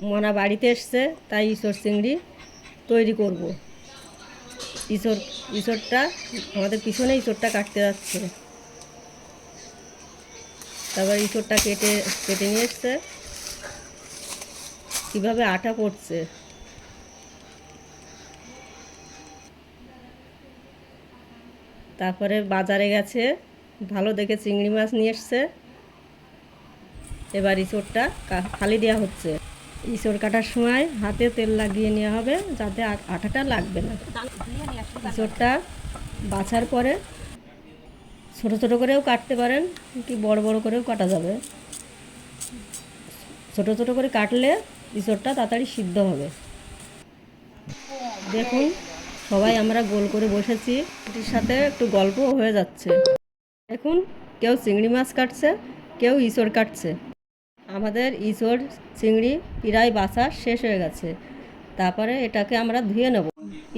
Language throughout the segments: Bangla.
মনা বাড়িতে এসছে, তাই ইঁচড় চিংড়ি তৈরি করব। ইঁচড়টা আমাদের পিছনে ইঁচড়টা কাটতে যাচ্ছে। তারপর ইঁচড়টা কেটে কেটে নিয়ে এসছে, কীভাবে আটা করছে। তারপরে বাজারে গেছে, ভালো দেখে চিংড়ি মাছ নিয়ে এসছে। এবার ইঁচড়টা ফালি দেওয়া হচ্ছে। ইঁচড় কাটার সময় হাতে তেল লাগিয়ে নেওয়া হবে, যাতে আটাটা লাগবে না। ইঁচড়টা বাছার পরে ছোট ছোট করেও কাটতে পারেন, কি বড় বড় করেও কাটা যাবে। ছোট ছোট করে কাটলে ইঁচড়টা তাড়াতাড়ি সিদ্ধ হবে। দেখুন, সবাই আমরা গোল করে বসেছি, এটির সাথে একটু গল্পও হয়ে যাচ্ছে। দেখুন, কেউ চিংড়ি মাছ কাটছে, কেউ ইঁচড় কাটছে। আমাদের ইঁচড় চিংড়ি প্রায় বাছা শেষ হয়ে গেছে। তারপরে এটাকে আমরা ধুয়ে নেব।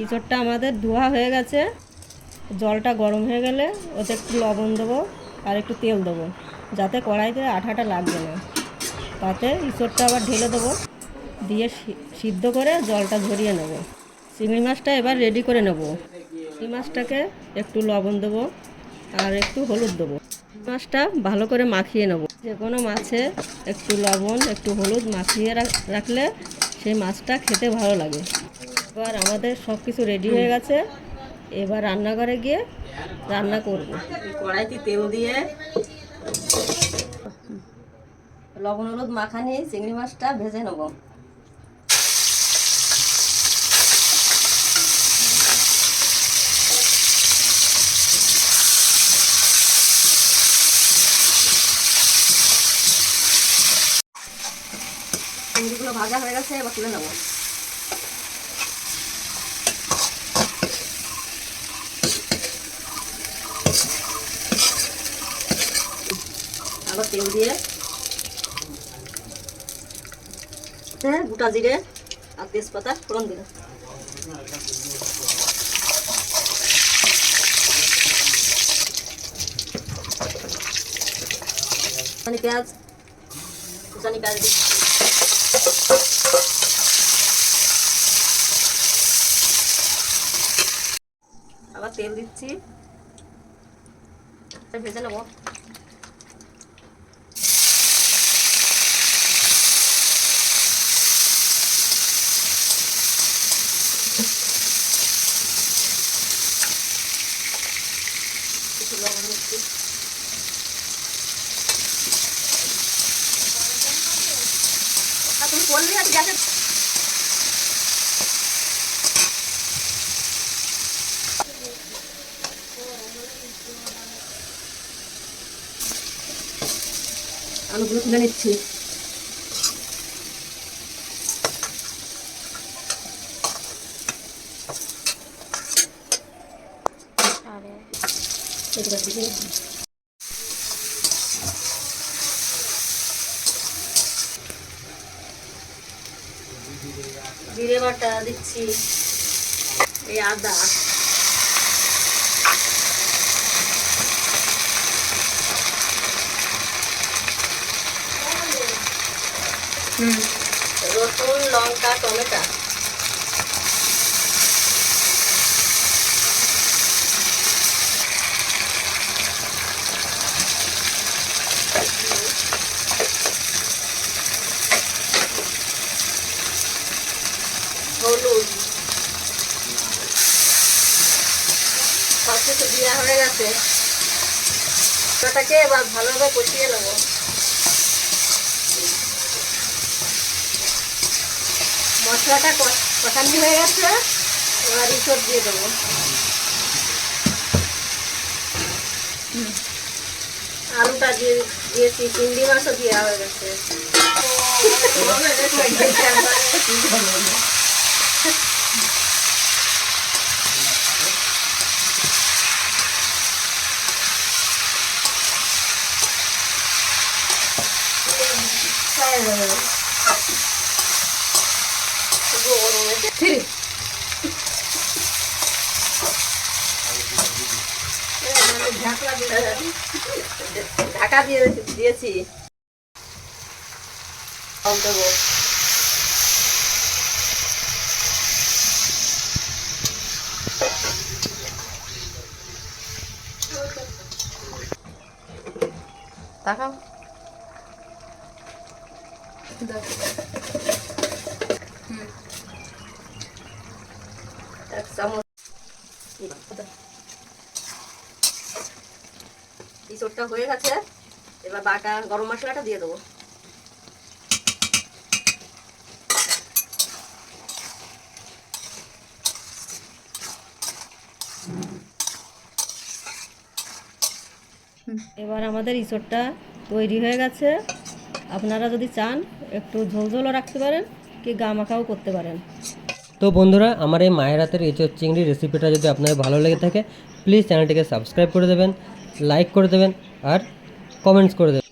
ইঁচড়টা আমাদের ধোয়া হয়ে গেছে। জলটা গরম হয়ে গেলে ওতে একটু লবণ দেবো আর একটু তেল দেবো, যাতে কড়াইতে আঠাটা লাগবে না। তাতে ইঁচড়টা আবার ঢেলে দেবো, দিয়ে সিদ্ধ করে জলটা ঝরিয়ে নেব। চিংড়ি মাছটা এবার রেডি করে নেব। চিংড়ি মাছটাকে একটু লবণ দেবো আর একটু হলুদ দেবো। মাছটা ভালো করে মাখিয়ে নেব। যে কোনো মাছে একটু লবণ একটু হলুদ মাখিয়ে রাখলে সেই মাছটা খেতে ভালো লাগে। এবার আমাদের সব কিছু রেডি হয়ে গেছে। এবার রান্নাঘরে গিয়ে রান্না করব। কড়াইতে তেল দিয়ে লবণ হলুদ মাখানি চিংড়ি মাছটা ভেজে নেব। চিংড়িগুলো ভাজা হয়ে গেছে, এবার তুলে নেব। আবার তেল দিয়ে গোটা জিরে আর তেজপাতা ফোড়ন দিলাম। পেঁয়াজ কুচানি পেঁয়াজ দিচ্ছি। আবার তেল দিচ্ছি, ভেজে নেব। কিছু লবণ দিচ্ছি। তুমি করলে আর গ্যাসে আলুগুলো তুলে নিচ্ছি। জিরে বাটা দিচ্ছি, এই আদা, রসুন লঙ্কা টমেটো, হলুদ, সব কিছু দেওয়া হয়ে গেছে। ওটাকে এবার ভালোভাবে কষিয়ে নেব। মশলাটা কষানো হয়ে গেছে, এবার ইঁচড় দিয়ে দেবো। আলুটা দিয়েছি, চিংড়ি মাছও দেওয়া হয়ে গেছে। ঢাকা দিয়েছি। দেবো তাকাও। এক চামচ ইঁচড়টা হয়ে গেছে, এবার বাটা গরম মশলাটা দিয়ে দেবো। এবার আমাদের ইঁচড়টা তৈরি হয়ে গেছে। আপনারা যদি চান একটু ঝোলঝোলও রাখতে পারেন, কি গা মাখাও করতে পারেন। তো বন্ধুরা, আমার এই মায়ের হাতের এঁচোড় চিংড়ি রেসিপিটা যদি আপনাদের ভালো লেগে থাকে, প্লিজ চ্যানেলটিকে সাবস্ক্রাইব করে দেবেন, লাইক করে দেবেন আর কমেন্টস করে দেবেন।